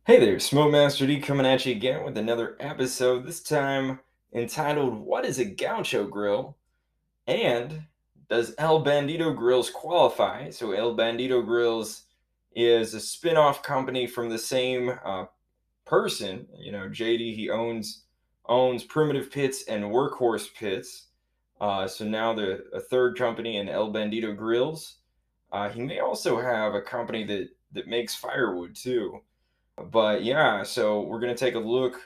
Hey there, Smoke Master D coming at you again with another episode, this time entitled What is a Gaucho Grill? And does El Bandido Grills qualify? So, El Bandido Grills is a spin off company from the same person. JD, he owns Primitive Pits and Workhorse Pits. So now they're a third company in El Bandido Grills. He may also have a company that makes firewood too. But yeah, so we're going to take a look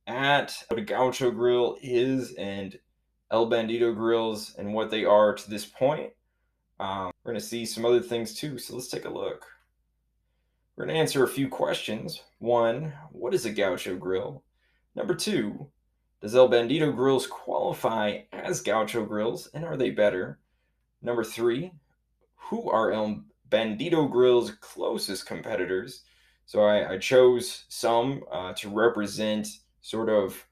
at what a Gaucho grill is and El Bandido grills and what they are to this point. We're going to see some other things too, so let's take a look. We're going to answer a few questions. One, what is a Gaucho grill? Number two, does El Bandido grills qualify as Gaucho grills and are they better? Number three, who are El Bandido Grill's closest competitors? So I chose some to represent sort of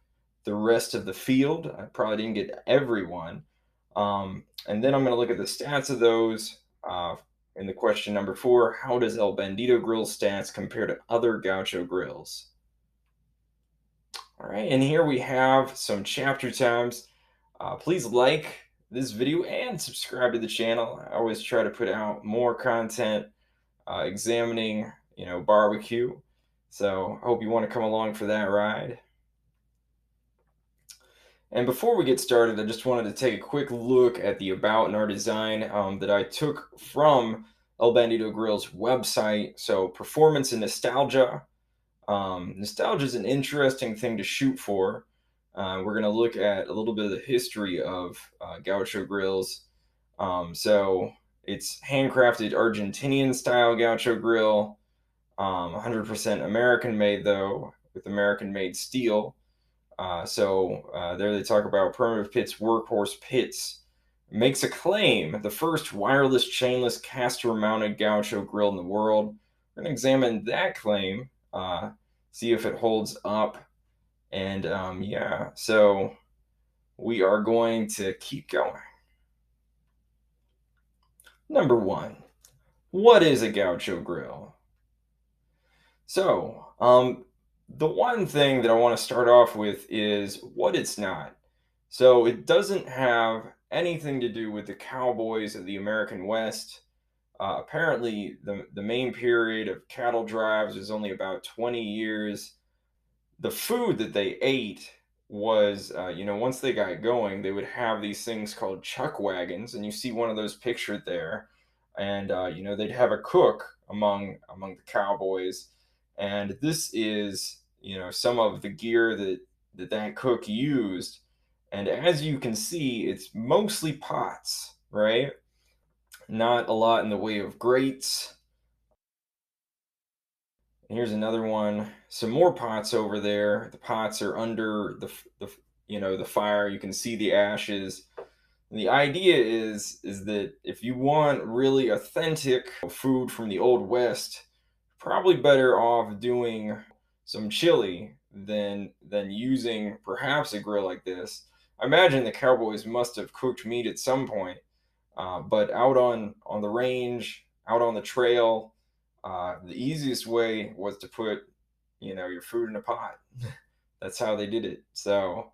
the rest of the field. I probably didn't get everyone. And then I'm going to look at the stats of those. In the question number four, how does El Bandido Grill's stats compare to other Gaucho grills? All right, and here we have some chapter times. Please like this video and subscribe to the channel. I always try to put out more content examining, barbecue. So I hope you want to come along for that ride. And before we get started, I just wanted to take a quick look at the About and Our Design that I took from El Bandido Grill's website. So performance and nostalgia. Nostalgia is an interesting thing to shoot for. We're going to look at a little bit of the history of Gaucho grills. So it's handcrafted Argentinian style Gaucho grill, 100% American made though, with American made steel. There they talk about Primitive Pits, Workhorse Pits. Makes a claim, the first wireless chainless caster mounted Gaucho grill in the world. We're going to examine that claim, see if it holds up. And yeah, so we are going to keep going. Number one, what is a Gaucho grill? So, the one thing that I want to start off with is what it's not. So, it doesn't have anything to do with the cowboys of the American West. Apparently, the main period of cattle drives was only about 20 years. The food that they ate was, once they got going, they would have these things called chuck wagons, and you see one of those pictured there. And they'd have a cook among the cowboys, and this is some of the gear that cook used. And as you can see, it's mostly pots, right? Not a lot in the way of grates. Here's another one. Some more pots over there. The pots are under the fire. You can see the ashes. And the idea is that if you want really authentic food from the old west, probably better off doing some chili than using perhaps a grill like this. I imagine the cowboys must have cooked meat at some point, but out on the range, out on the trail, the easiest way was to put, your food in a pot. That's how they did it. So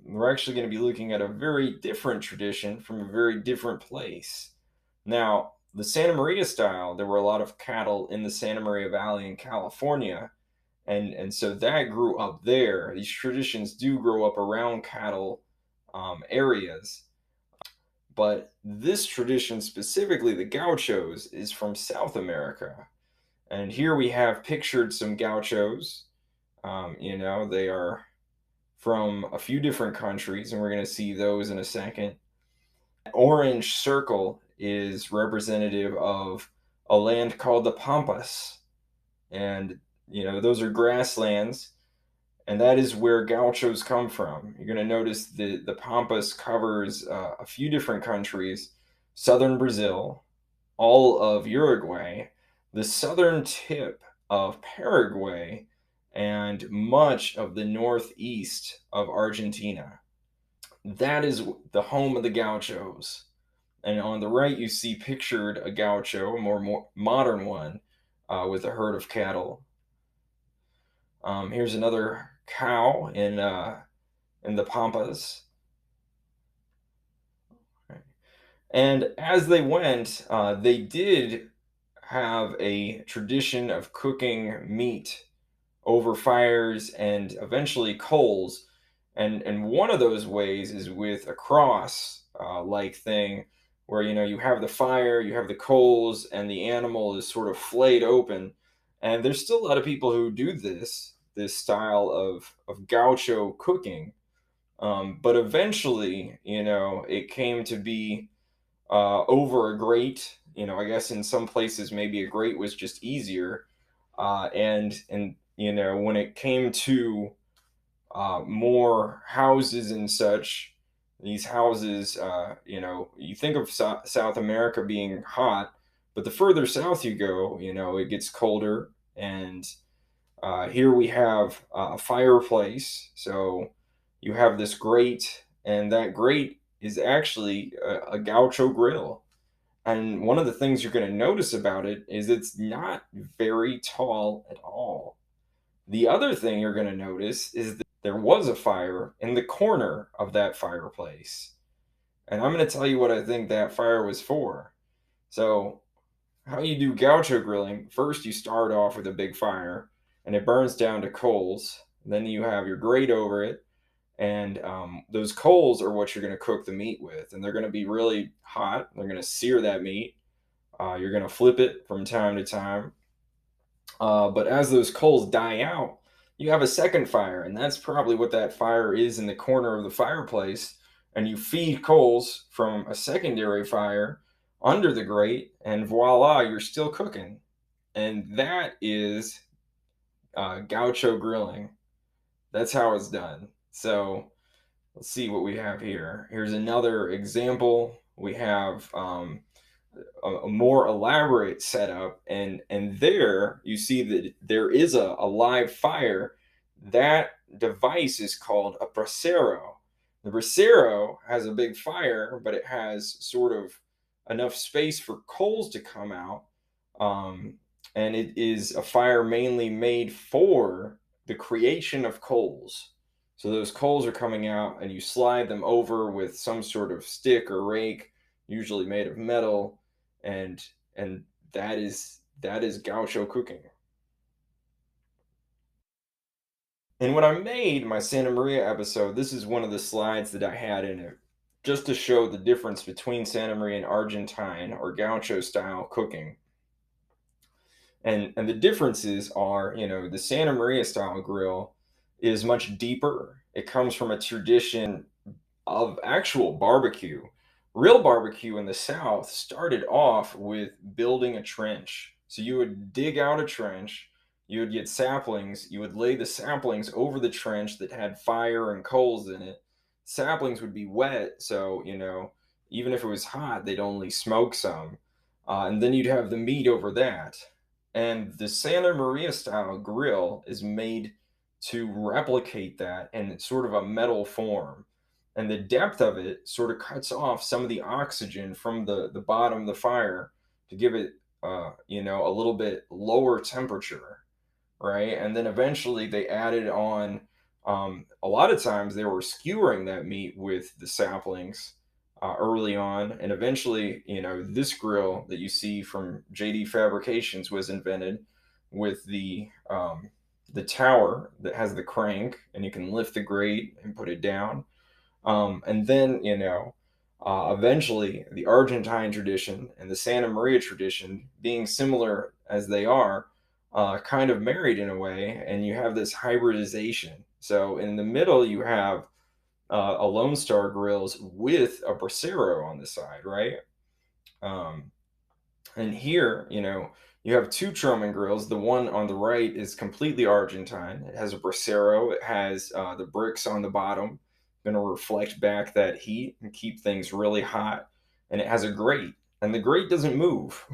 we're actually going to be looking at a very different tradition from a very different place. Now, the Santa Maria style, there were a lot of cattle in the Santa Maria Valley in California, and so that grew up there. These traditions do grow up around cattle areas. But this tradition, specifically the gauchos, is from South America. And here we have pictured some gauchos. They are from a few different countries, and we're going to see those in a second. Orange circle is representative of a land called the Pampas. And, those are grasslands, and that is where gauchos come from. You're going to notice the Pampas covers a few different countries, southern Brazil, all of Uruguay, the southern tip of Paraguay, and much of the northeast of Argentina. That is the home of the gauchos. And on the right, you see pictured a gaucho, a more modern one, with a herd of cattle. Here's another cow in the Pampas. And as they went, they did have a tradition of cooking meat over fires and eventually coals. And one of those ways is with a cross like thing where you have the fire, you have the coals, and the animal is sort of flayed open. And there's still a lot of people who do this style of gaucho cooking. But eventually, it came to be over a grate. I guess in some places maybe a grate was just easier. And when it came to more houses and such, these houses, you think of South America being hot, but the further south you go, it gets colder. And here we have a fireplace. So you have this grate, and that grate is actually a gaucho grill. And one of the things you're going to notice about it is it's not very tall at all. The other thing you're going to notice is that there was a fire in the corner of that fireplace. And I'm going to tell you what I think that fire was for. So, how you do gaucho grilling, first you start off with a big fire and it burns down to coals. Then you have your grate over it. And those coals are what you're going to cook the meat with. And they're going to be really hot. They're going to sear that meat. You're going to flip it from time to time. But as those coals die out, you have a second fire, and that's probably what that fire is in the corner of the fireplace. And you feed coals from a secondary fire under the grate, and voila, you're still cooking. And that is gaucho grilling. That's how it's done. So let's see what we have here. Here's another example. We have a more elaborate setup, and there you see that there is a live fire. That device is called a bracero. The bracero has a big fire, but it has sort of enough space for coals to come out. Um, and it is a fire mainly made for the creation of coals. So those coals are coming out and you slide them over with some sort of stick or rake, usually made of metal, and that is gaucho cooking. And when I made my Santa Maria episode, this is one of the slides that I had in it, just to show the difference between Santa Maria and Argentine or gaucho style cooking. And the differences are, the Santa Maria style grill is much deeper. It comes from a tradition of actual barbecue. Real barbecue in the South started off with building a trench. So you would dig out a trench, you would get saplings, you would lay the saplings over the trench that had fire and coals in it. Saplings would be wet, so, even if it was hot, they'd only smoke some. And then you'd have the meat over that. And the Santa Maria style grill is made to replicate that in sort of a metal form, and the depth of it sort of cuts off some of the oxygen from the bottom of the fire to give it a little bit lower temperature, right? And then eventually they added on, a lot of times they were skewering that meat with the saplings early on, and eventually this grill that you see from JD Fabrications was invented with the tower that has the crank, and you can lift the grate and put it down. And then, eventually the Argentine tradition and the Santa Maria tradition, being similar as they are, kind of married in a way, and you have this hybridization. So in the middle, you have a Lone Star grills with a bracero on the side, right? Um, and here, you have two Tromen grills. The one on the right is completely Argentine. It has a bracero. It has the bricks on the bottom, going to reflect back that heat and keep things really hot. And it has a grate, and the grate doesn't move.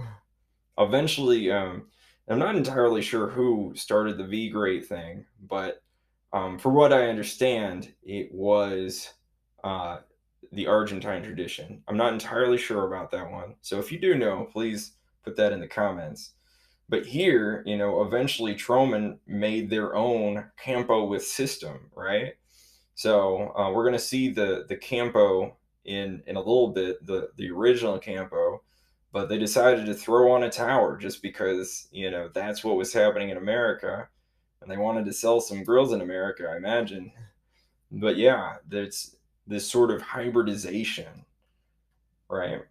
Eventually, I'm not entirely sure who started the V grate thing, but for what I understand, it was uh, the Argentine tradition. I'm not entirely sure about that one. So if you do know, please put that in the comments. But here, you know, eventually Tromen made their own Campo with system, right? So we're going to see the Campo in a little bit, the original Campo, but they decided to throw on a tower just because, you know, that's what was happening in America, and they wanted to sell some grills in America, I imagine. But yeah, there's this sort of hybridization, right?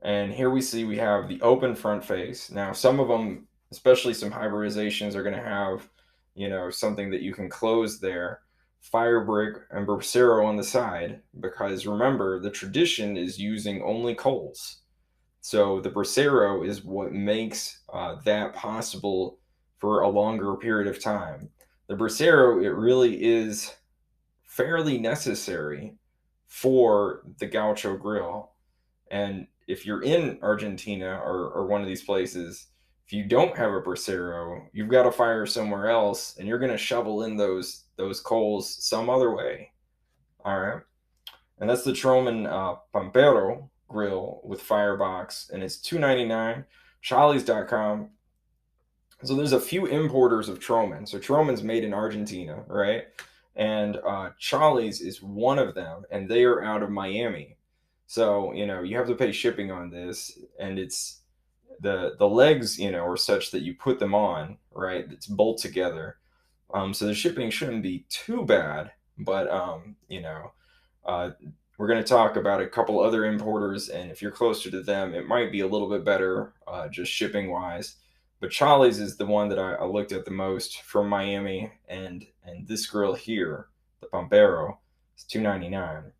And here we see we have the open front face. Now, some of them, especially some hybridizations, are going to have, you know, something that you can close there, fire brick and bracero on the side, because remember, the tradition is using only coals. So the bracero is what makes that possible for a longer period of time. The bracero, it really is fairly necessary for the Gaucho grill. And if you're in Argentina or one of these places, if you don't have a bracero, you've got to fire somewhere else, and you're going to shovel in those coals some other way. All right, and that's the Tromen Pampero grill with firebox, and it's $2.99. Charlies.com. So there's a few importers of Tromen. So Tromen's made in Argentina, right? And Charlie's is one of them, and they are out of Miami. So, you know, you have to pay shipping on this, and it's the legs, you know, are such that you put them on, right? It's bolt together. So the shipping shouldn't be too bad, but you know, uh, we're going to talk about a couple other importers, and if you're closer to them, it might be a little bit better, just shipping wise. But Charlie's is the one that I looked at the most from Miami, and this grill here, the Pampero, is $2.99.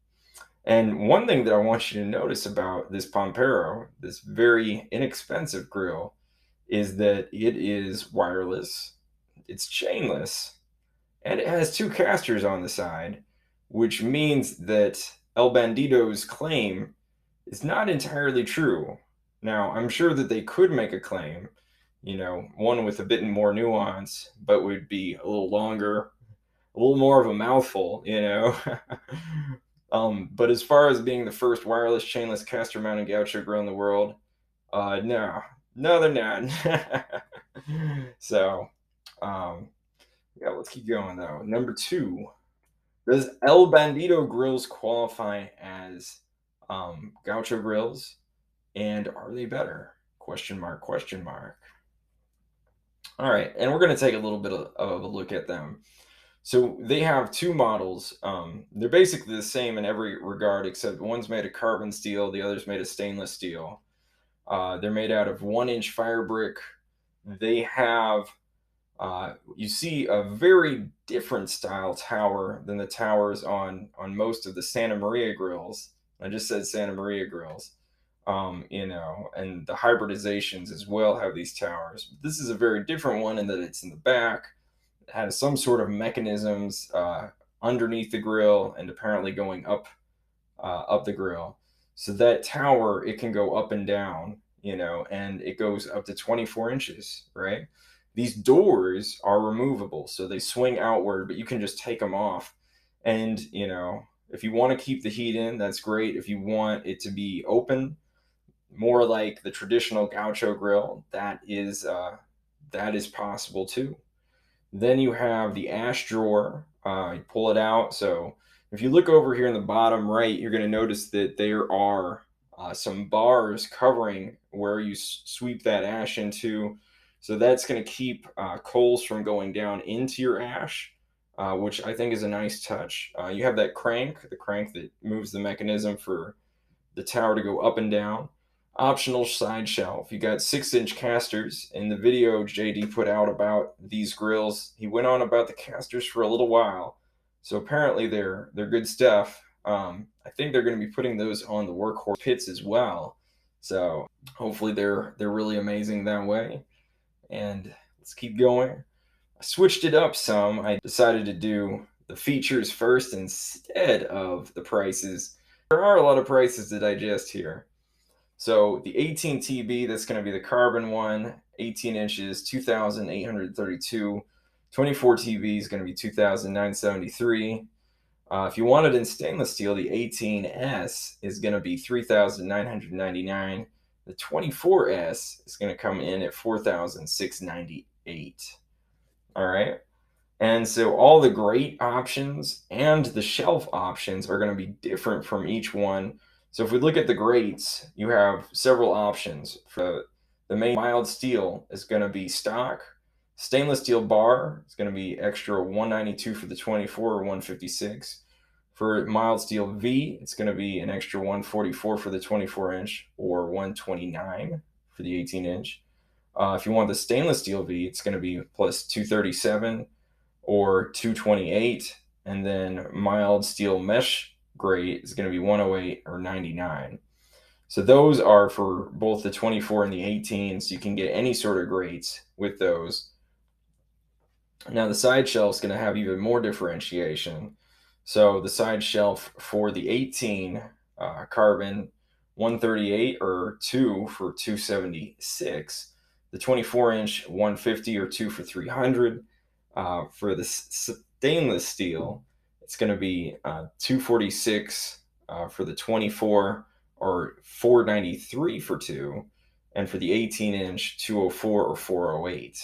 And one thing that I want you to notice about this Pampero, this very inexpensive grill, is that it is wireless, it's chainless, and it has two casters on the side, which means that El Bandido's claim is not entirely true. Now, I'm sure that they could make a claim, you know, one with a bit more nuance, but would be a little longer, a little more of a mouthful, you know. But as far as being the first wireless chainless caster mounted gaucho grill in the world, no, they're not. So, um, yeah, let's keep going though. Number two, does El Bandido grills qualify as gaucho grills, and are they better? Question mark, question mark. All right, and we're going to take a little bit of a look at them. So they have two models. They're basically the same in every regard, except one's made of carbon steel, the other's made of stainless steel. They're made out of 1-inch fire brick. They have, you see, a very different style tower than the towers on most of the Santa Maria grills. I just said Santa Maria grills. You know, and the hybridizations as well have these towers. This is a very different one in that it's in the back. It has some sort of mechanisms underneath the grill and apparently going up the grill. So that tower, it can go up and down, you know, and it goes up to 24 inches, right? These doors are removable, so they swing outward, but you can just take them off. And, you know, if you want to keep the heat in, that's great. If you want it to be open, more like the traditional gaucho grill, that is possible too. Then you have the ash drawer. You pull it out. So if you look over here in the bottom right, you're going to notice that there are some bars covering where you sweep that ash into. So that's going to keep coals from going down into your ash, which I think is a nice touch. You have that crank, the crank that moves the mechanism for the tower to go up and down. Optional side shelf. You got 6-inch casters. In the video JD put out about these grills, he went on about the casters for a little while. So apparently they're good stuff. I think they're going to be putting those on the Workhorse Pits as well. So hopefully they're really amazing that way. And let's keep going. I switched it up some. I decided to do the features first instead of the prices. There are a lot of prices to digest here. So the 18 TB, that's going to be the carbon one, 18 inches, 2,832. 24 TB is going to be 2,973. If you want it in stainless steel, the 18S is going to be 3,999. The 24S is going to come in at 4,698. All right. And so all the grate options and the shelf options are going to be different from each one. So if we look at the grates, you have several options. For the main mild steel is going to be stock. Stainless steel bar is going to be extra 192 for the 24 or 156. For mild steel V, it's going to be an extra 144 for the 24 inch or 129 for the 18 inch. If you want the stainless steel V, it's going to be plus 237 or 228, and then mild steel mesh grate is going to be 108 or 99. So those are for both the 24 and the 18, so you can get any sort of grates with those. Now the side shelf is going to have even more differentiation. So the side shelf for the 18 carbon 138 or 2 for 276. The 24 inch 150 or 2 for 300. For the stainless steel, it's going to be 246 for the 24 or 493 for 2. And for the 18 inch 204 or 408.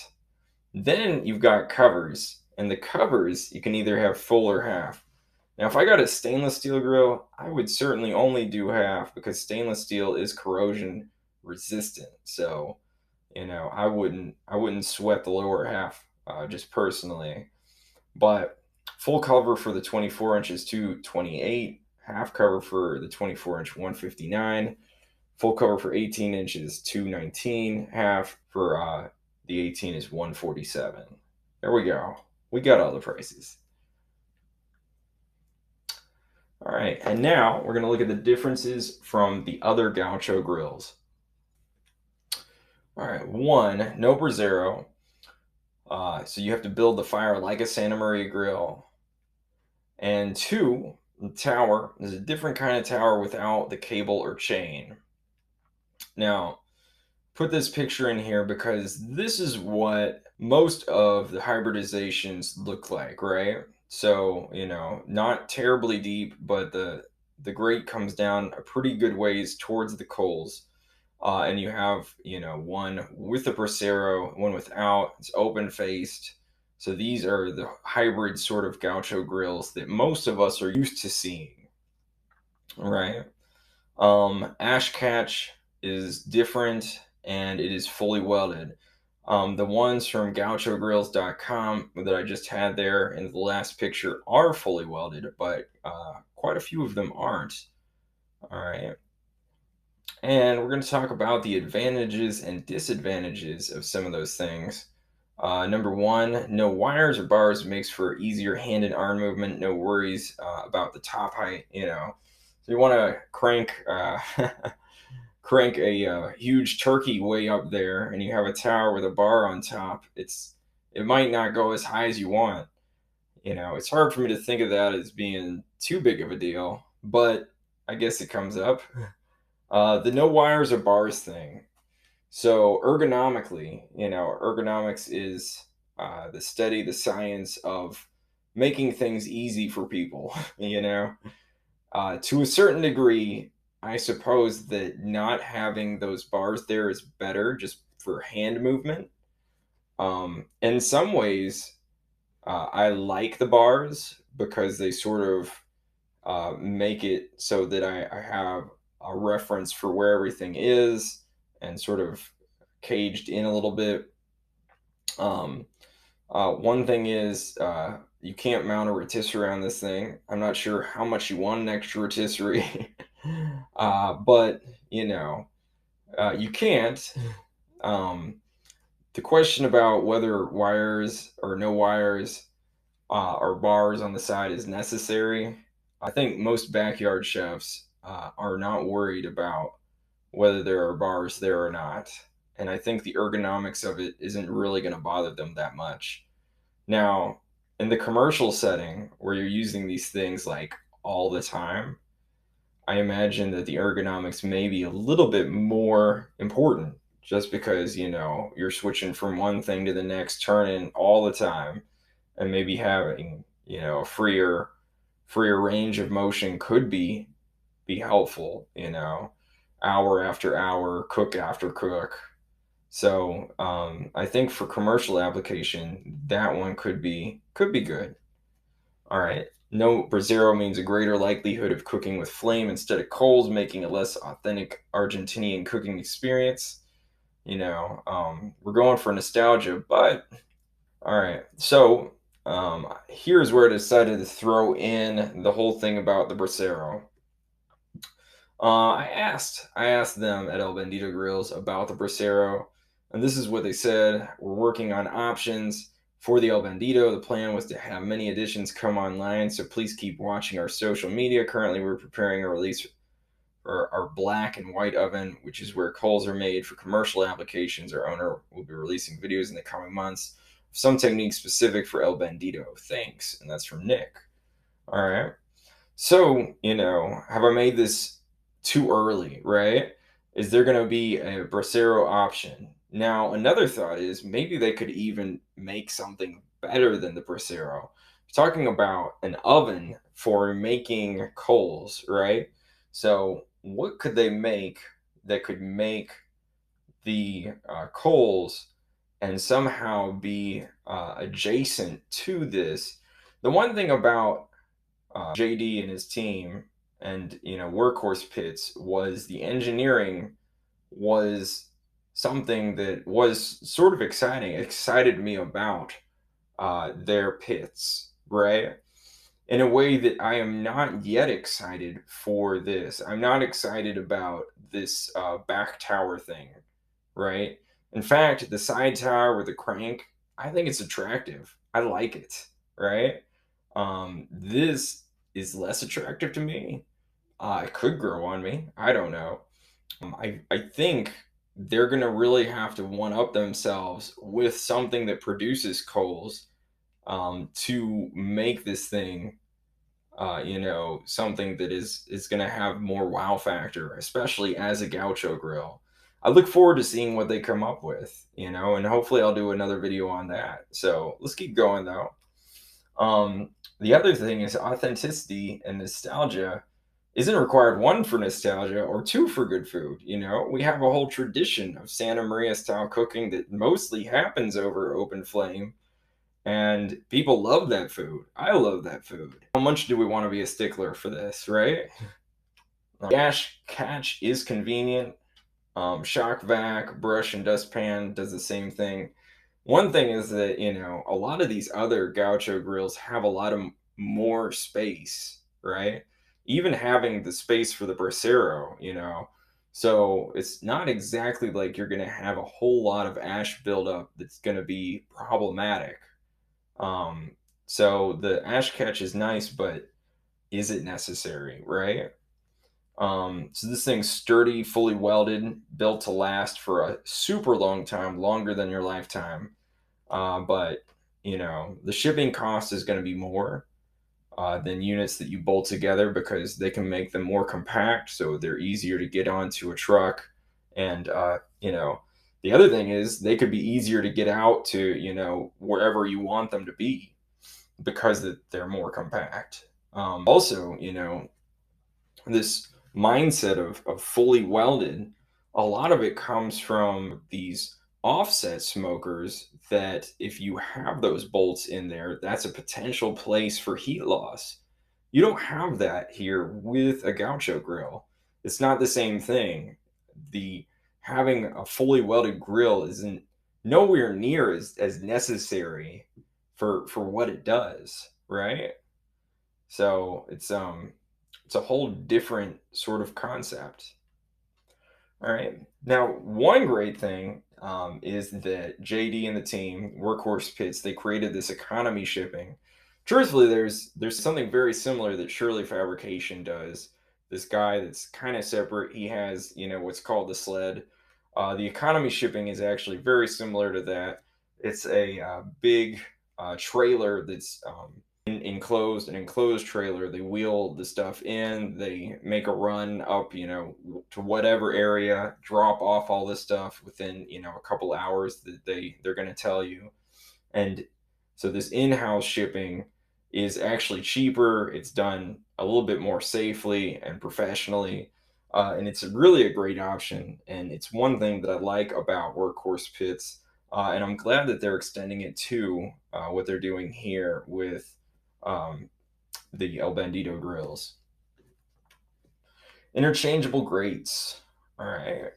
Then you've got covers, and the covers you can either have full or half. Now, if I got a stainless steel grill, I would certainly only do half because stainless steel is corrosion resistant. So, I wouldn't sweat the lower half, just personally. But full cover for the 24 inch is 228, half cover for the 24 inch 159, full cover for 18 inches 219, half for the 18 is 147. There we go. We got all the prices. All right, and now we're going to look at the differences from the other Gaucho grills. All right, one, no braziero. So you have to build the fire like a Santa Maria grill. And two, the tower is a different kind of tower without the cable or chain. Now, put this picture in here because this is what most of the hybridizations look like, right? So, not terribly deep, but the grate comes down a pretty good ways towards the coals. And you have, one with the bracero, one without. It's open faced. So these are the hybrid sort of Gaucho grills that most of us are used to seeing, right? Ash catch is different and it is fully welded. The ones from GauchoGrills.com that I just had there in the last picture are fully welded, but quite a few of them aren't. All right. And we're going to talk about the advantages and disadvantages of some of those things. Number one, no wires or bars makes for easier hand and arm movement. No worries about the top height, So you want to crank a huge turkey way up there and you have a tower with a bar on top, it might not go as high as you want. It's hard for me to think of that as being too big of a deal, but I guess it comes up. The no wires or bars thing. So ergonomically, ergonomics is the science of making things easy for people, to a certain degree. I suppose that not having those bars there is better just for hand movement. In some ways, I like the bars because they sort of make it so that I have a reference for where everything is and sort of caged in a little bit. One thing is you can't mount a rotisserie on this thing. I'm not sure how much you want an extra rotisserie, but you can't. The question about whether wires or no wires or bars on the side is necessary, I think most backyard chefs are not worried about whether there are bars there or not. And I think the ergonomics of it isn't really going to bother them that much. Now, in the commercial setting where you're using these things like all the time, I imagine that the ergonomics may be a little bit more important just because, you're switching from one thing to the next, turning all the time, and maybe having, a freer range of motion could be helpful. hour after hour, cook after cook. So I think for commercial application, that one could be good. All right. No Brasero means a greater likelihood of cooking with flame instead of coals, making a less authentic Argentinian cooking experience. We're going for nostalgia, but all right. So here's where I decided to throw in the whole thing about the Bracero. I asked them at El Bandido Grills about the Bracero, and this is what they said. We're working on options for the El Bandido. The plan was to have many additions come online, so please keep watching our social media. Currently, we're preparing a release for our black and white oven, which is where coals are made for commercial applications. Our owner will be releasing videos in the coming months. Some techniques specific for El Bandido. Thanks. And that's from Nick. All right. So, have I made this too early, right? Is there going to be a Bracero option? Now, another thought is maybe they could even make something better than the Bracero. Talking about an oven for making coals, right? So, what could they make that could make the coals and somehow be adjacent to this? The one thing about JD and his team and Workhorse Pits was the engineering was something that was sort of excited me about their pits, right? In a way that I am not yet excited for this. I'm not excited about this back tower thing, right? In fact, the side tower with the crank, I think it's attractive. I like it, right? This is less attractive to me. It could grow on me. I don't know. I think they're gonna really have to one up themselves with something that produces coals to make this thing, something that is gonna have more wow factor, especially as a Gaucho grill. I look forward to seeing what they come up with, and hopefully I'll do another video on that. So let's keep going though. The other thing is authenticity and nostalgia isn't required one for nostalgia or two for good food. We have a whole tradition of Santa Maria style cooking that mostly happens over open flame, and people love that food. I love that food. How much do we want to be a stickler for this, right? Gas catch is convenient. Shock vac, brush, and dustpan does the same thing. One thing is that, a lot of these other Gaucho grills have a lot of more space, right? Even having the space for the Bracero, So it's not exactly like you're going to have a whole lot of ash buildup that's going to be problematic. So the ash catch is nice, but is it necessary, right? So this thing's sturdy, fully welded, built to last for a super long time, longer than your lifetime. But the shipping cost is going to be more than units that you bolt together because they can make them more compact, so they're easier to get onto a truck. And the other thing is they could be easier to get out to wherever you want them to be because they're more compact. Also, this mindset of fully welded, a lot of it comes from these offset smokers that if you have those bolts in there, that's a potential place for heat loss. You don't have that here with a Gaucho grill. It's not the same thing. The having a fully welded grill isn't nowhere near as necessary for what it does, right? So it's a whole different sort of concept. All right. Now, one great thing is that JD and the team, Workhorse Pits, they created this economy shipping. Truthfully, there's something very similar that Shirley Fabrication does. This guy that's kind of separate. He has what's called the sled. The economy shipping is actually very similar to that. It's a big trailer that's enclosed, an enclosed trailer. They wheel the stuff in, they make a run up to whatever area, drop off all this stuff within a couple hours that they're going to tell you. And so this in-house shipping is actually cheaper. It's done a little bit more safely and professionally. and it's really a great option. And it's one thing that I like about Workhorse Pits, and I'm glad that they're extending it to what they're doing here with um, the El Bandido Grills. Interchangeable grates. All right.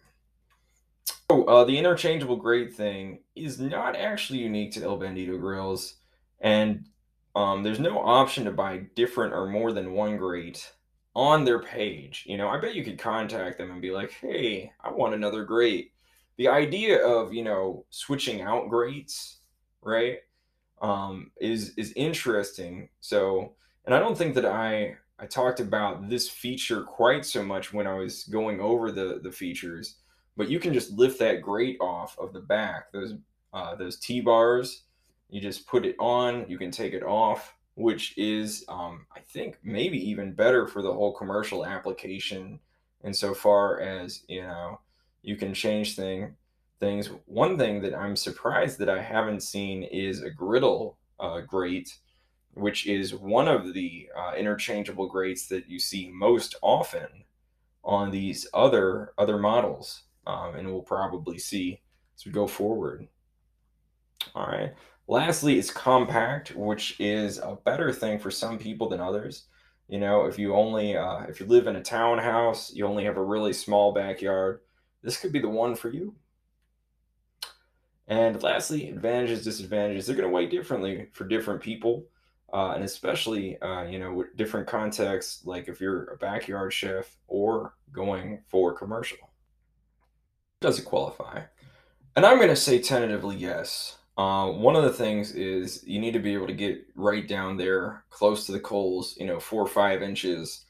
So, the interchangeable grate thing is not actually unique to El Bandido Grills, and there's no option to buy different or more than one grate on their page. I bet you could contact them and be like, "Hey, I want another grate." The idea of switching out grates, right? Is interesting. So, and I don't think that I talked about this feature quite so much when I was going over the features, but you can just lift that grate off of the back. Those T bars, you just put it on. You can take it off, which is I think maybe even better for the whole commercial application. Insofar as you can change things. One thing that I'm surprised that I haven't seen is a griddle grate, which is one of the interchangeable grates that you see most often on these other models, and we'll probably see as we go forward. All right. Lastly, it's compact, which is a better thing for some people than others. If you live in a townhouse, you only have a really small backyard. This could be the one for you. And lastly, advantages, disadvantages, they're going to weigh differently for different people. And especially, with different contexts, like if you're a backyard chef or going for commercial. Does it qualify? And I'm going to say tentatively yes. One of the things is you need to be able to get right down there close to the coals, 4 or 5 inches.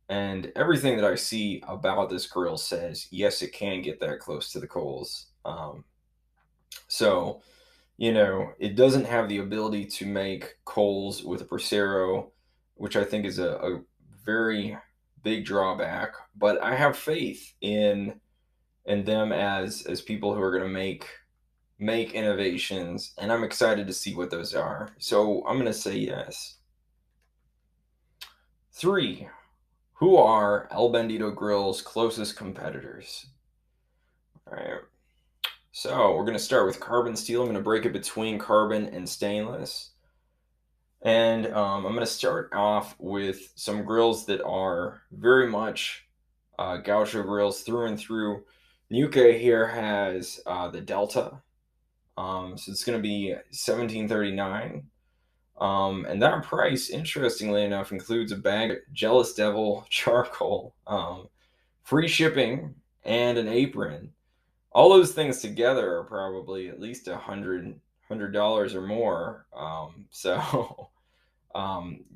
And everything that I see about this grill says, yes, it can get that close to the coals. So, it doesn't have the ability to make coals with a Bracero, which I think is a very big drawback. But I have faith in them as people who are going to make innovations, and I'm excited to see what those are. So I'm going to say yes. 3. Who are El Bandido Grill's closest competitors? All right. So we're going to start with carbon steel. I'm going to break it between carbon and stainless. And I'm going to start off with some grills that are very much Gaucho grills through and through. Ñuke here has the Delta. So it's going to be $17.39. And that price, interestingly enough, includes a bag of Jealous Devil charcoal, free shipping, and an apron. All those things together are probably at least $100 or more. So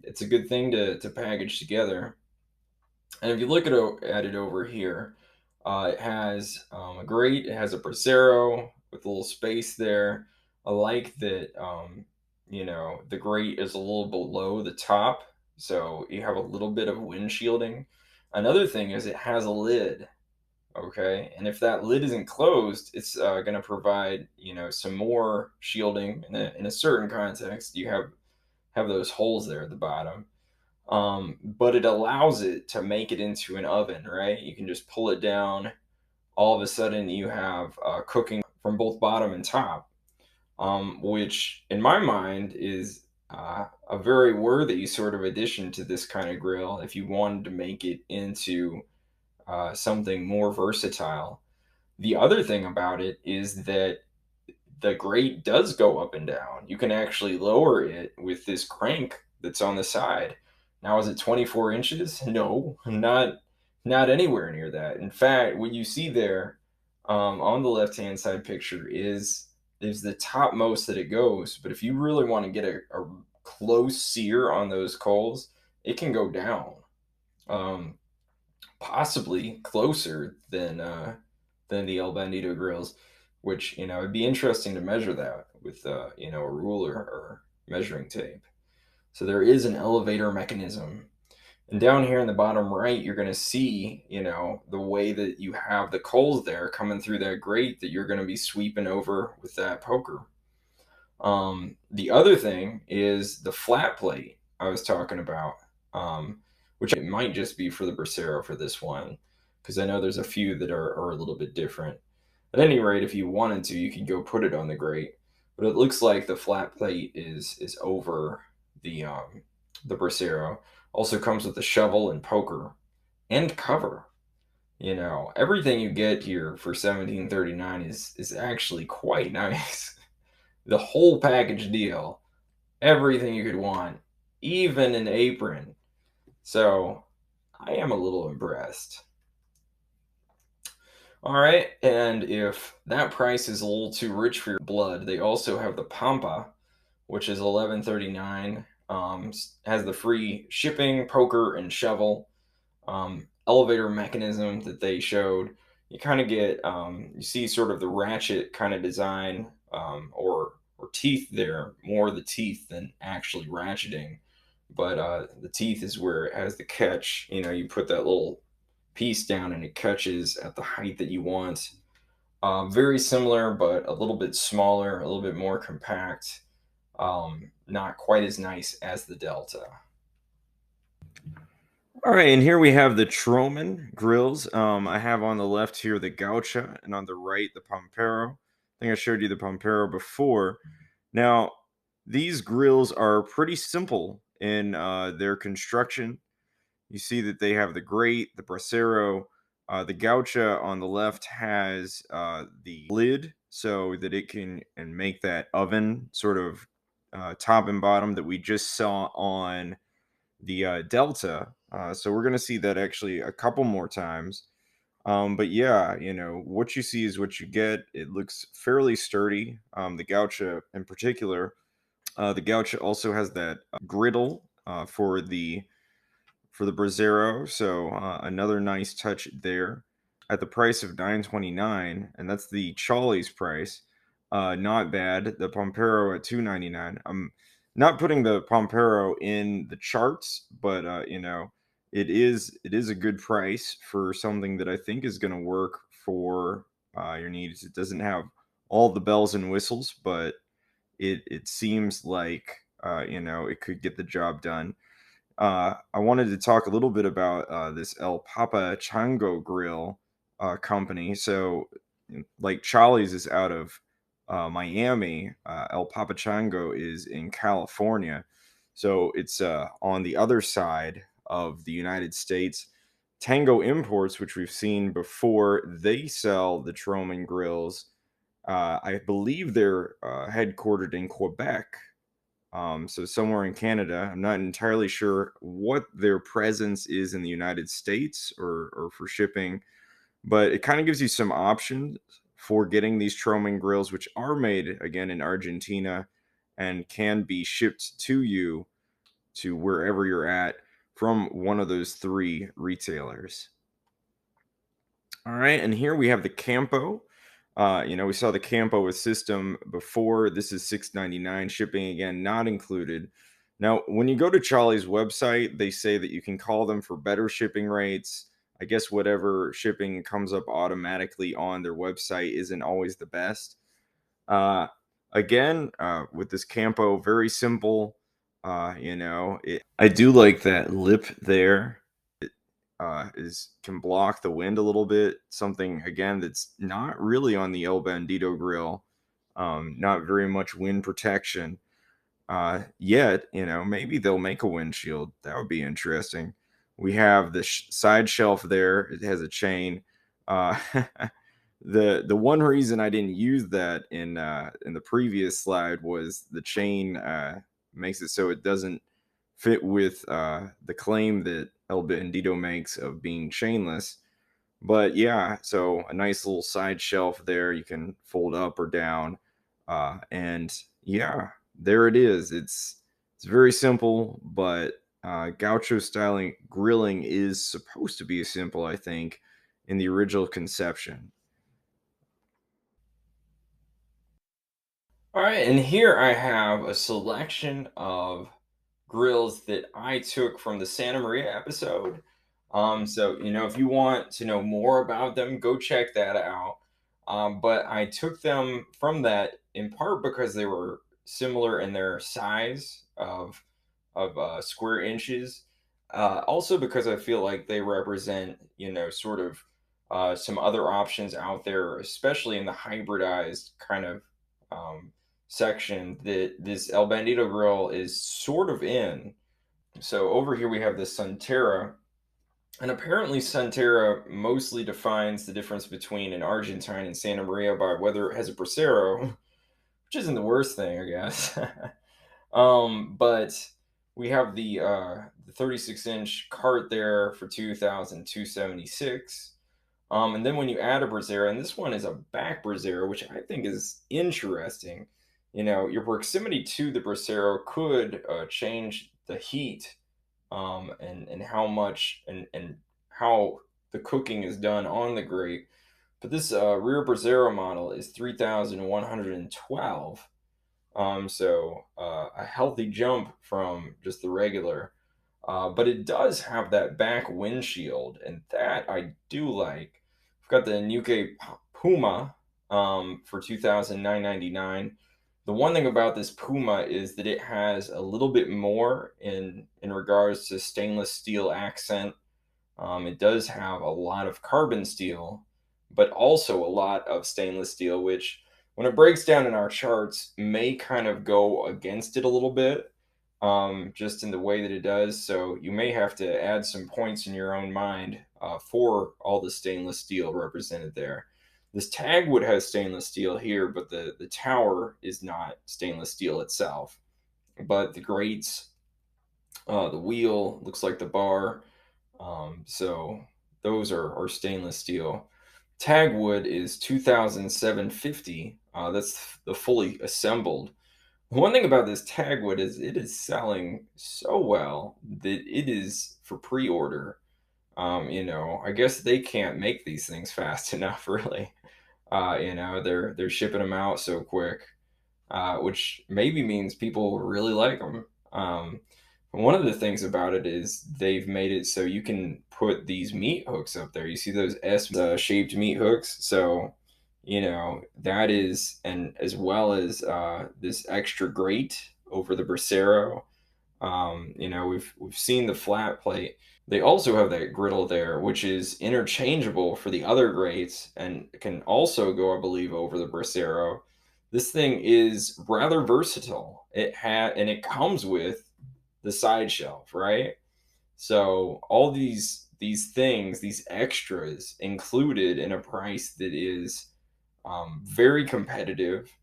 it's a good thing to package together. And if you look at it over here, it has a grate. It has a Bracero with a little space there. I like that. The grate is a little below the top, so you have a little bit of wind shielding. Another thing is it has a lid. Okay, and if that lid isn't closed, it's going to provide some more shielding in a certain context. You have those holes there at the bottom, but it allows it to make it into an oven, right? You can just pull it down. All of a sudden, you have cooking from both bottom and top, which in my mind is a very worthy sort of addition to this kind of grill if you wanted to make it into something more versatile. The other thing about it is that the grate does go up and down. You can actually lower it with this crank that's on the side. Now, is it 24 inches? No, not anywhere near that. In fact, what you see there on the left-hand side picture is the topmost that it goes. But if you really want to get a close sear on those coals, it can go down. Possibly closer than the El Bandido grills, which it'd be interesting to measure that with a ruler or measuring tape. So there is an elevator mechanism, and down here in the bottom right, you're going to see the way that you have the coals there coming through that grate that you're going to be sweeping over with that poker. The other thing is the flat plate I was talking about. Which it might just be for the Bracero for this one, because I know there's a few that are a little bit different. At any rate, if you wanted to, you could go put it on the grate. But it looks like the flat plate is over the bracero. Also comes with a shovel and poker and cover. Everything you get here for 1739 is actually quite nice. The whole package deal, everything you could want, even an apron. So I am a little impressed. All right, and if that price is a little too rich for your blood, they also have the Pampa, which is 1139. Has the free shipping, poker, and shovel. Elevator mechanism that they showed. You kind of get you see sort of the ratchet kind of design, or teeth there, more the teeth than actually ratcheting. But the teeth is where it has the catch. You put that little piece down and it catches at the height that you want. Very similar, but a little bit smaller, a little bit more compact. Not quite as nice as the Delta. All right, and here we have the Tromen Grills. I have on the left here the Goucha, and on the right the Pampero. I think I showed you the Pampero before. Now, these grills are pretty simple in their construction. You see that they have the grate, the bracero. The Goucha on the left has the lid so that it can and make that oven sort of top and bottom that we just saw on the Delta. So we're going to see that actually a couple more times. But yeah, what you see is what you get. It looks fairly sturdy. The Goucha in particular. The Goucha also has that griddle for the Brasero. So another nice touch there at the price of 929, and that's the Charlie's price. Not bad. The Pampero at 299. I'm not putting the Pampero in the charts, but it is a good price for something that I think is going to work for your needs. It doesn't have all the bells and whistles, but it seems like it could get the job done. I wanted to talk a little bit about this El Papa Chango Grill company. So, like Charlie's is out of Miami, El Papa Chango is in California. So it's on the other side of the United States. Tango Imports, which we've seen before, they sell the Tromen grills. I believe they're headquartered in Quebec, so somewhere in Canada. I'm not entirely sure what their presence is in the United States or for shipping, but it kind of gives you some options for getting these Tromen grills, which are made again in Argentina and can be shipped to you to wherever you're at from one of those three retailers. All right, and here we have the Campo. We saw the Campo with system before. This is $6.99, shipping again not included. Now, when you go to Charlie's website, they say that you can call them for better shipping rates. I guess whatever shipping comes up automatically on their website isn't always the best. Uh, again, with this Campo, very simple. I do like that lip there is can block the wind a little bit. Something again that's not really on the El Bandido grill. Not very much wind protection. Yet, maybe they'll make a windshield. That would be interesting. We have the side shelf there. It has a chain. Uh, the one reason I didn't use that in the previous slide was the chain makes it so it doesn't fit with the claim that El Bandito makes of being chainless. But yeah, so a nice little side shelf there you can fold up or down, and yeah, there it is. It's very simple, but Gaucho styling grilling is supposed to be simple, I think, in the original conception. All right, and here I have a selection of grills that I took from the Santa Maria episode. So if you want to know more about them, go check that out. But I took them from that in part because they were similar in their size of square inches. Also because I feel like they represent, sort of some other options out there, especially in the hybridized kind of section that this El Bandido grill is sort of in. So over here we have the Sunterra, and apparently Sunterra mostly defines the difference between an Argentine and Santa Maria by whether it has a bracero, which isn't the worst thing, I guess. But we have the 36-inch cart there for 2,276. And then when you add a bracero, and this one is a back bracero, which I think is interesting. You know, your proximity to the bracero could change the heat, and how much and how the cooking is done on the grate. But this rear bracero model is 3,112. So a healthy jump from just the regular. But it does have that back windshield, and that I do like. I've got the Nuke Puma for 2,999. The one thing about this Puma is that it has a little bit more in regards to stainless steel accent. It does have a lot of carbon steel, but also a lot of stainless steel, which when it breaks down in our charts may kind of go against it a little bit, just in the way that it does. So you may have to add some points in your own mind for all the stainless steel represented there. This Tagwood has stainless steel here, but the tower is not stainless steel itself. But the grates, the wheel, looks like the bar. So those are stainless steel. Tagwood is 2,750. That's the fully assembled. One thing about this Tagwood is it is selling so well that it is for pre-order. I guess they can't make these things fast enough, really. They're shipping them out so quick, which maybe means people really like them. One of the things about it is they've made it so you can put these meat hooks up there. You see those S shaped meat hooks? So, that is, and as well as this extra grate over the bracero. We've seen the flat plate. They also have that griddle there, which is interchangeable for the other grates and can also go, I believe, over the bracero. This thing is rather versatile. It comes with the side shelf, right? So all these things, these extras included in a price that is very competitive.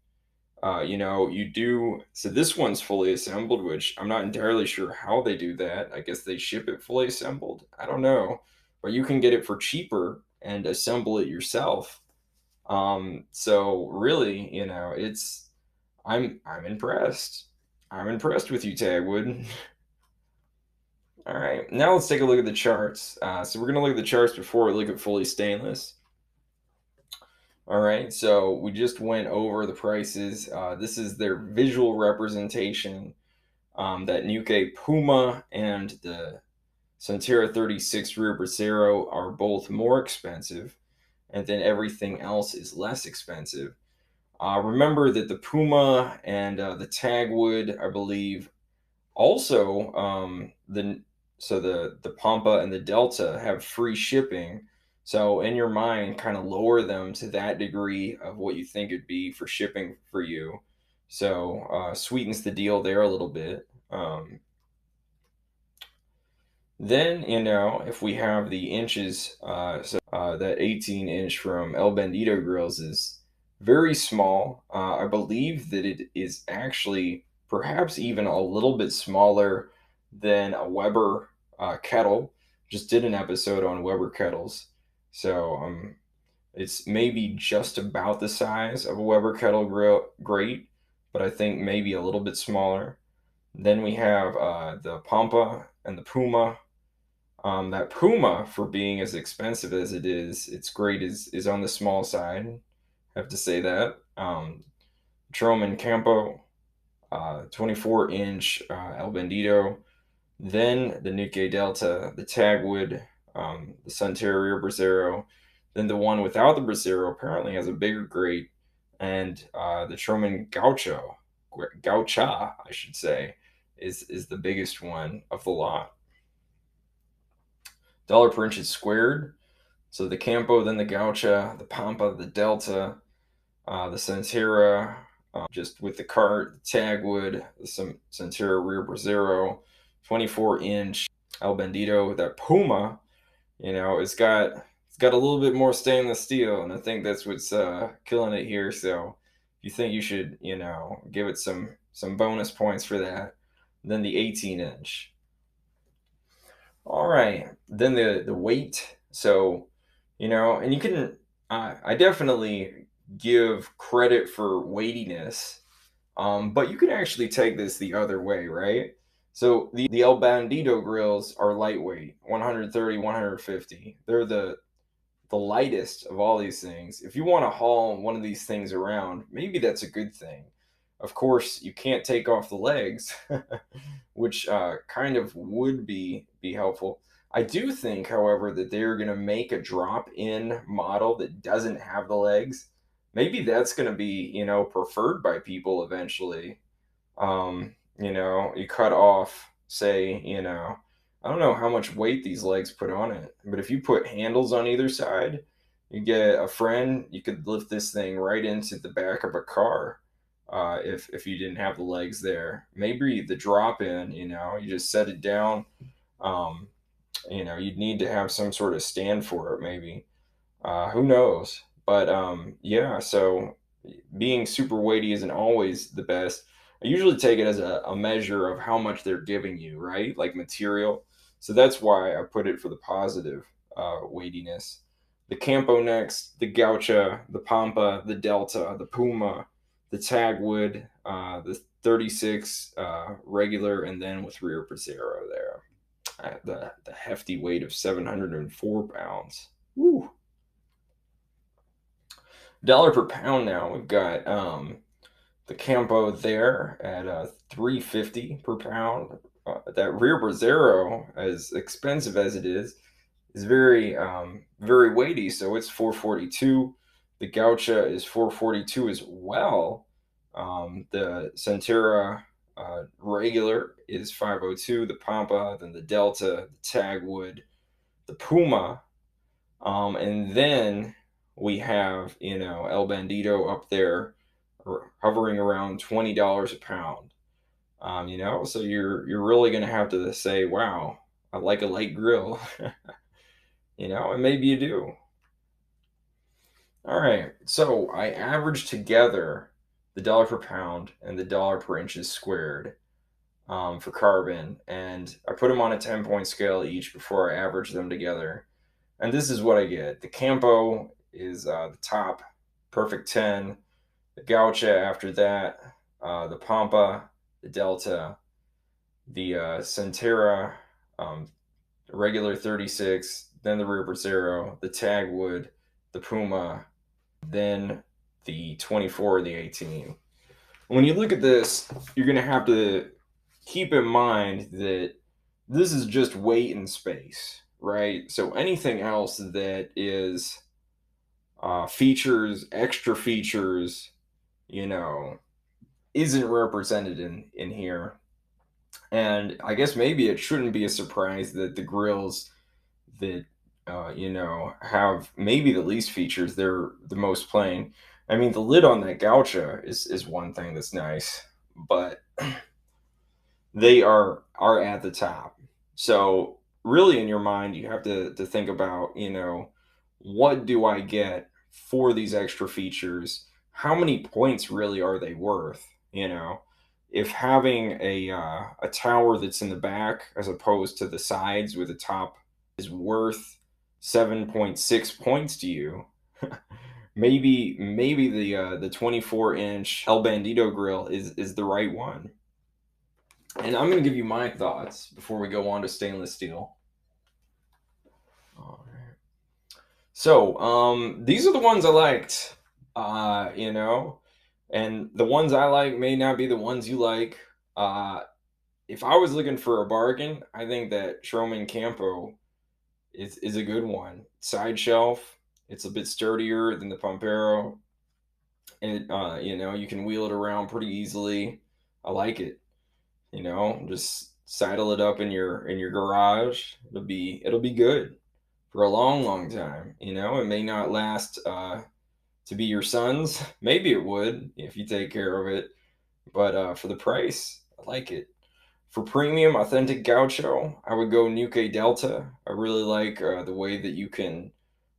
You do. So this one's fully assembled, which I'm not entirely sure how they do that. I guess they ship it fully assembled. I don't know, but you can get it for cheaper and assemble it yourself. So really, I'm impressed. I'm impressed with you, Tagwood. All right, now let's take a look at the charts. So we're going to look at the charts before we look at fully stainless. All right, so we just went over the prices. This is their visual representation. That Nuke Puma and the Sunterra 36 rear bracero are both more expensive, and then everything else is less expensive. Remember that the Puma and the Tagwood, I believe, also the Pampa and the Delta have free shipping. So in your mind, kind of lower them to that degree of what you think it'd be for shipping for you. So sweetens the deal there a little bit. Then, if we have the inches, that 18-inch from El Bandido Grills is very small. I believe that it is actually perhaps even a little bit smaller than a Weber kettle. Just did an episode on Weber kettles. So it's maybe just about the size of a Weber kettle grate, but I think maybe a little bit smaller. Then we have the Pampa and the Puma. That Puma, for being as expensive as it is, its grade is on the small side. I have to say that. Tromen Campo, 24-inch El Bandido. Then the Ñuke Delta, the Tagwood, the Sunterra rear bracero. Then the one without the bracero apparently has a bigger grate, and the Tromen Goucha, I should say, is the biggest one of the lot. Dollar per inch is squared. So the Campo, then the Goucha, the Pampa, the Delta, the Centera, just with the cart, the Tagwood, the Centera rear Bracero, 24-inch El Bandido, that Puma, it's got a little bit more stainless steel, and I think that's what's killing it here. So you think you should, give it some bonus points for that. Then the 18-inch. All right. Then the weight. So, and you can I definitely give credit for weightiness. But you can actually take this the other way, right? So the El Bandido grills are lightweight, 130, 150. They're the lightest of all these things. If you want to haul one of these things around, maybe that's a good thing. Of course, you can't take off the legs, which kind of would be helpful. I do think, however, that they're going to make a drop-in model that doesn't have the legs. Maybe that's going to be, preferred by people eventually. You cut off, say, I don't know how much weight these legs put on it, but if you put handles on either side, you get a friend, you could lift this thing right into the back of a car. If you didn't have the legs there, maybe the drop in, you just set it down. Um, you'd need to have some sort of stand for it, maybe. Who knows? But yeah, so being super weighty isn't always the best. I usually take it as a measure of how much they're giving you, right? Like material. So that's why I put it for the positive weightiness. The Campo next, the Goucha, the Pampa, the Delta, the Puma, the Tagwood, the 36 regular, and then with rear Bracero there. The hefty weight of 704 pounds. Woo! Dollar per pound now. We've got the Campo there at 350 per pound. That rear Bracero, as expensive as it is very weighty. So it's 442. The Goucha is 442 as well. The Centera regular is 502. The Pampa, then the Delta, the Tagwood, the Puma, and then we have, El Bandido up there hovering around $20 a pound. So you're really gonna have to say, wow, I like a light grill. And maybe you do. All right. So I averaged together the dollar per pound and the dollar per inches squared for carbon, and I put them on a 10-point scale each before I average them together. And this is what I get. The Campo is the top, perfect 10. The Goucha after that, the Pampa, the Delta, the Centera, regular 36, then the rear Bracero, the Tagwood, the Puma, then the 24, the 18. When you look at this, you're going to have to keep in mind that this is just weight and space, right? So anything else that is features, extra features, you know, isn't represented in here. And I guess maybe it shouldn't be a surprise that the grills that have maybe the least features, they're the most plain. I mean, the lid on that Goucha is one thing that's nice, but they are at the top. So really, in your mind, you have to think about, what do I get for these extra features? How many points really are they worth? If having a tower that's in the back as opposed to the sides with the top is worth 7.6 points to you, maybe the 24-inch El Bandido grill is the right one. And I'm going to give you my thoughts before we go on to stainless steel. All right. So, these are the ones I liked, and the ones I like may not be the ones you like. If I was looking for a bargain, I think that Tromen Campo is a good one. Side shelf, it's a bit sturdier than the Pampero. And, you can wheel it around pretty easily. I like it. Just saddle it up in your garage. It'll be good for a long, long time. You know, it may not last to be your son's. Maybe it would if you take care of it, but for the price, I like it. For premium, authentic Gaucho, I would go Ñuke Delta. I really like the way that you can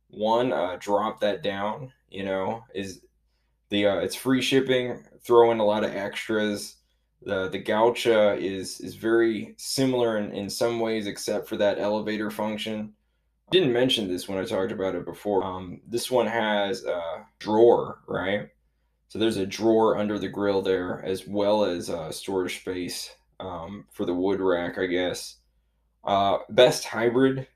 one drop that down. You know, is the it's free shipping. Throw in a lot of extras. The Goucha is very similar in some ways, except for that elevator function. I didn't mention this when I talked about it before. This one has a drawer, right? So there's a drawer under the grill there, as well as storage space for the wood rack, I guess. Best hybrid.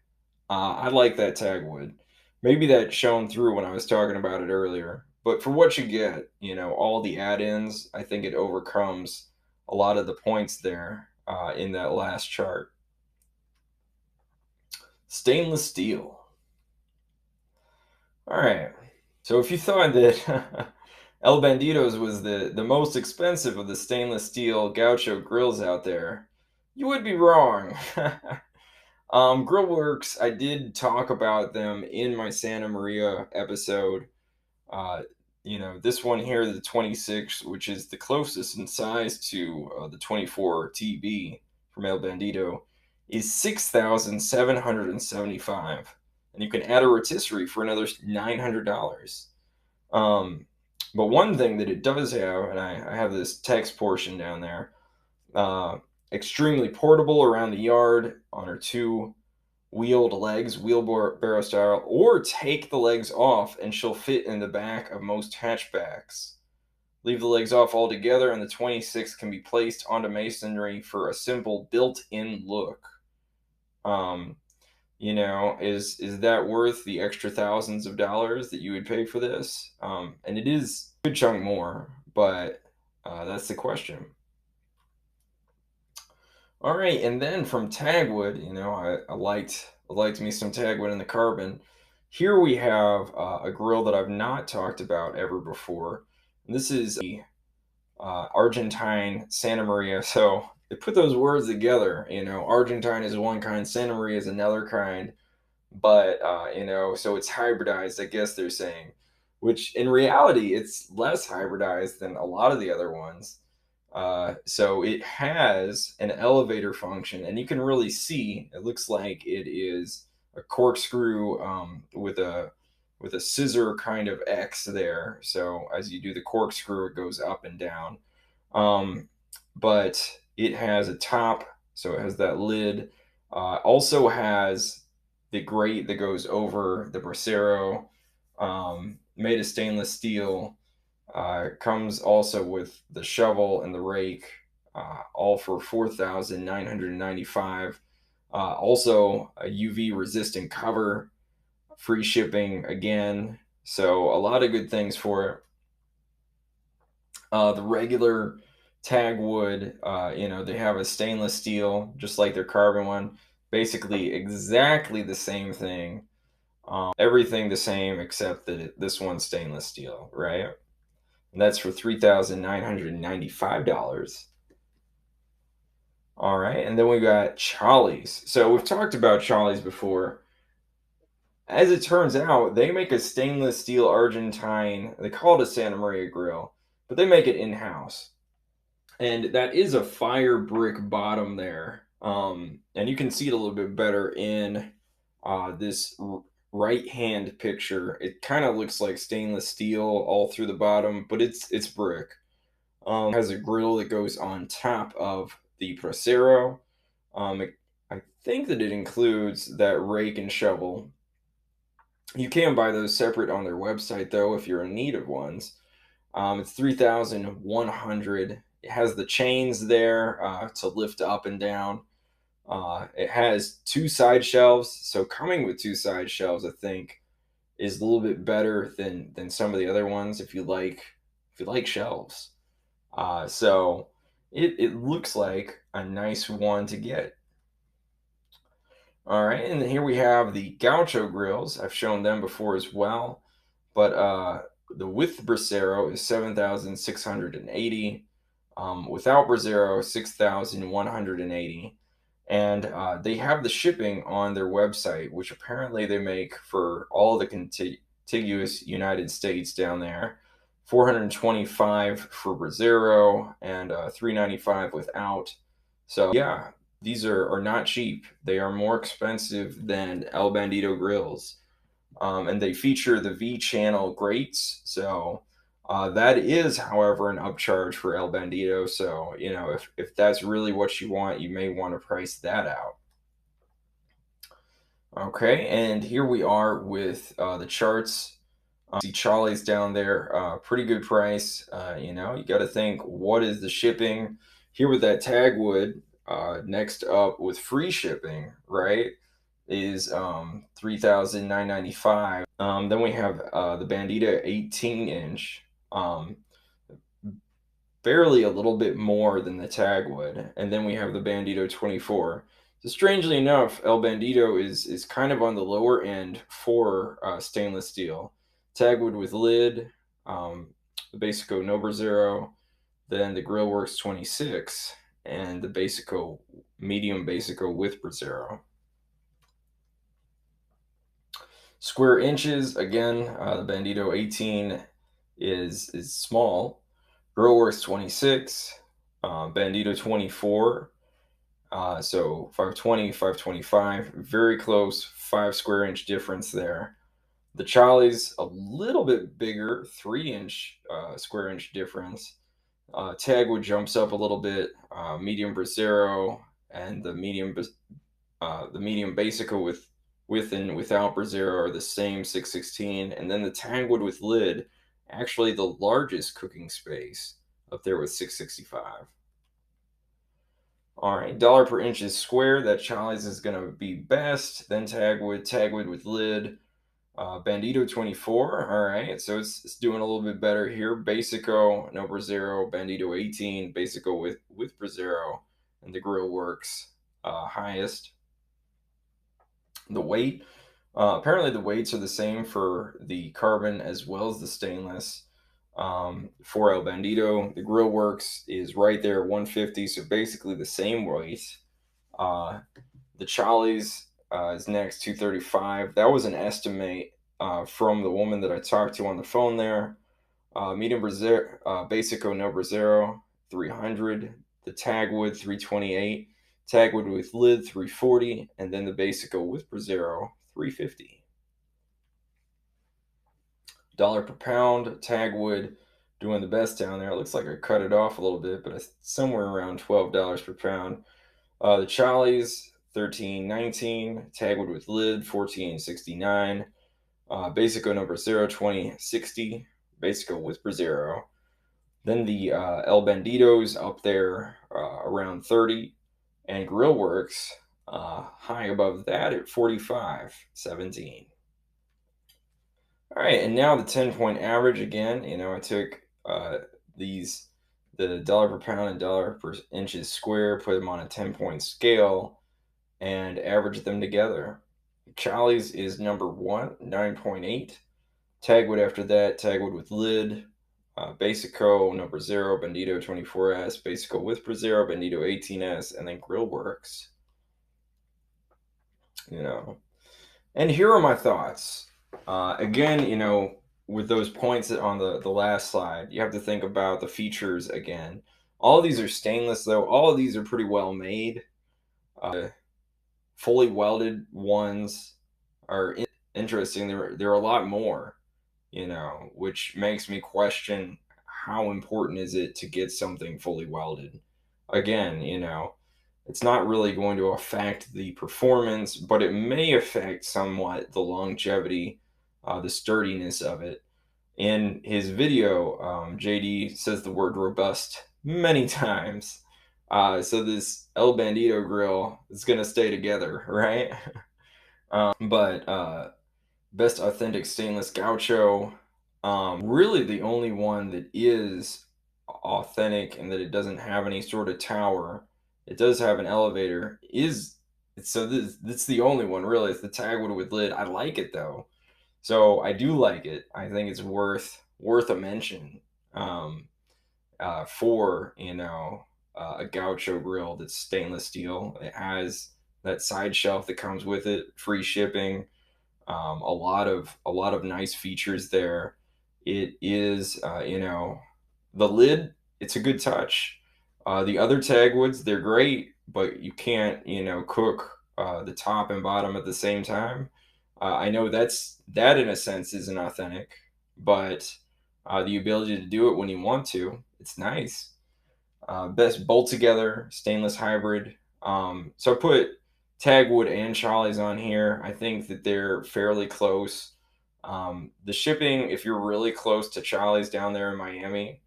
I like that Tagwood. Maybe that shone through when I was talking about it earlier. But for what you get, you know, all the add-ins, I think it overcomes a lot of the points there in that last chart. Stainless steel. All right. So if you thought that El Bandido's was the most expensive of the stainless steel Gaucho grills out there, you would be wrong. Grillworks, I did talk about them in my Santa Maria episode. Uh, you know, this one here, the 26, which is the closest in size to the 24 TB from El Bandido, is 6,775, and you can add a rotisserie for another $900. But one thing that it does have, and I have this text portion down there, uh, extremely portable around the yard on her two wheeled legs, wheelbarrow style, or take the legs off and she'll fit in the back of most hatchbacks. Leave the legs off altogether, and the 26 can be placed onto masonry for a simple built-in look. Um, you know, is that worth the extra thousands of dollars that you would pay for this? And it is a good chunk more, but that's the question. All right, and then from Tagwood, you know, I liked me some Tagwood in the carbon. Here we have a grill that I've not talked about ever before. And this is the Argentine Santa Maria. So they put those words together. You know, Argentine is one kind, Santa Maria is another kind. But you know, so it's hybridized, I guess they're saying. Which in reality, it's less hybridized than a lot of the other ones. So it has an elevator function, and you can really see it looks like it is a corkscrew with a scissor kind of X there. So as you do the corkscrew, it goes up and down. Um, but it has a top, so it has that lid. Also has the grate that goes over the bracero, made of stainless steel. Comes also with the shovel and the rake, all for 4,995. Also, a UV resistant cover, free shipping again. So, a lot of good things for it. The regular Tagwood, you know, they have a stainless steel, just like their carbon one. Basically, exactly the same thing. Everything the same except that this one's stainless steel, right? And that's for $3,995. All right, and then we got Charlie's. So we've talked about Charlie's before. As it turns out, they make a stainless steel Argentine. They call it a Santa Maria grill, but they make it in house, and that is a fire brick bottom there. And you can see it a little bit better in this right hand picture. It kind of looks like stainless steel all through the bottom, but it's brick. Has a grill that goes on top of the bracero. I think that it includes that rake and shovel. You can buy those separate on their website though if you're in need of ones. It's 3,100. It has the chains there to lift up and down. It has two side shelves, so coming with two side shelves, I think, is a little bit better than some of the other ones if you like shelves. So it looks like a nice one to get. All right, and then here we have the Gaucho grills. I've shown them before as well, but the with bracero is 7,680. Without bracero, 6,180. And they have the shipping on their website, which apparently they make for all the contiguous United States down there. 425 for Brasero and 395 without. So yeah, these are not cheap. They are more expensive than El Bandido Grills. And they feature the V channel grates. So that is, however, an upcharge for El Bandido. So, you know, if that's really what you want, you may want to price that out. Okay, and here we are with the charts. See Charlie's down there, pretty good price. You know, you got to think, what is the shipping? Here with that Tagwood, next up with free shipping, right, is 3,995. Then we have the Bandita 18-inch, barely a little bit more than the Tagwood, and then we have the Bandito 24. So strangely enough, El Bandito is kind of on the lower end for stainless steel. Tagwood with lid, the Basico No Zero, then the Grillworks 26, and the Basico medium Basico with Brasero. Square inches, again, the Bandito 18 is small. Grillworks 26, Bandito 24, so 520, 525, very close, 5 square inch difference there. The Charlie's a little bit bigger, 3-inch square inch difference. Tagwood jumps up a little bit, medium Brasero and the medium Basico with and without Brasero are the same 616, and then the Tagwood with lid, actually the largest cooking space up there with 665. All right, dollar per inch is square. That Charlie's is going to be best. Then Tagwood with lid. Bandito 24. All right, so it's doing a little bit better here. Basico, no Brasero. Bandito 18, Basico with Brasero, and the Grillworks highest. The weight, apparently the weights are the same for the carbon as well as the stainless. For El Bandito, the Grillworks is right there at 150, so basically the same weight. The Charlie's is next, 235. That was an estimate from the woman that I talked to on the phone there. Medium Brasero, Basico no Brasero, 300. The Tagwood, 328. Tagwood with lid, 340. And then the Basico with Brasero, 350. Dollar per pound, Tagwood doing the best down there. It looks like I cut it off a little bit, but it's somewhere around $12 per pound. The Charlie's, 13.19. Tagwood with lid, 14.69. Basico no Brasero, 20.60. Basico with Brasero. Then the El Bandidos up there around 30, and Grillworks high above that at 45.17. All right, and now the 10-point average again. You know, I took the dollar per pound and dollar per inches square, put them on a 10-point scale, and averaged them together. Charlie's is number 1, 9.8. Tagwood after that, Tagwood with lid, Basico no Brasero, Bandito 24S, Basico with Brasero, Bandito 18S, and then Grillworks. You know, and here are my thoughts. Again, you know, with those points on the last slide, you have to think about the features again. All of these are stainless, though. All of these are pretty well made. Fully welded ones are interesting. There are a lot more, you know, which makes me question how important is it to get something fully welded. Again, you know, it's not really going to affect the performance, but it may affect somewhat the longevity, the sturdiness of it. In his video, JD says the word robust many times. So this El Bandido grill is going to stay together, right? But best authentic stainless Gaucho, really the only one that is authentic and that it doesn't have any sort of tower. It does have an elevator. So this the only one really. It's the Tagwood with lid. I like it though, so I do like it. I think it's worth a mention for, you know, a Gaucho grill that's stainless steel. It has that side shelf that comes with it, free shipping, a lot of nice features there. It is, the lid. It's a good touch. The other Tagwoods, they're great, but you can't, cook the top and bottom at the same time. I know that in a sense isn't authentic, but the ability to do it when you want to, it's nice. Best bolt together stainless hybrid. So I put Tagwood and Charlie's on here. I think that they're fairly close. The shipping, if you're really close to Charlie's down there in Miami,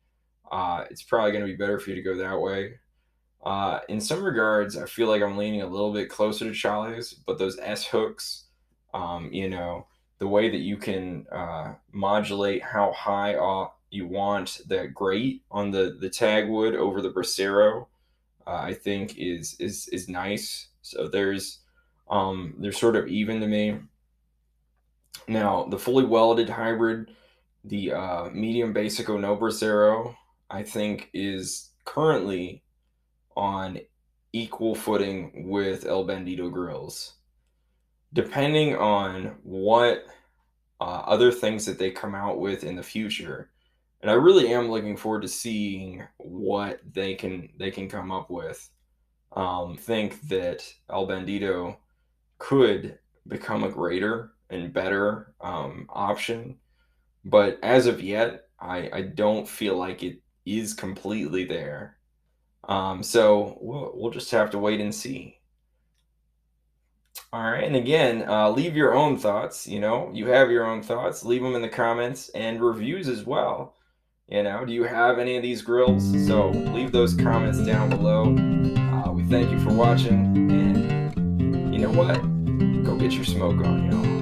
it's probably going to be better for you to go that way. In some regards, I feel like I'm leaning a little bit closer to Charlie's, but those S hooks, the way that you can modulate how high you want that grate on the Tagwood over the Bracero, I think is nice. So they're sort of even to me. Now the fully welded hybrid, the medium Basico no Bracero, I think is currently on equal footing with El Bandido Grills. Depending on what other things that they come out with in the future, and I really am looking forward to seeing what they can come up with. Think that El Bandido could become a greater and better option, but as of yet, I don't feel like it is completely there. So we'll just have to wait and see. All right, and again, leave your own thoughts. You have your own thoughts. Leave them in the comments and reviews as well. Do you have any of these grills? So leave those comments down below. We thank you for watching, and you know what? Go get your smoke on, y'all.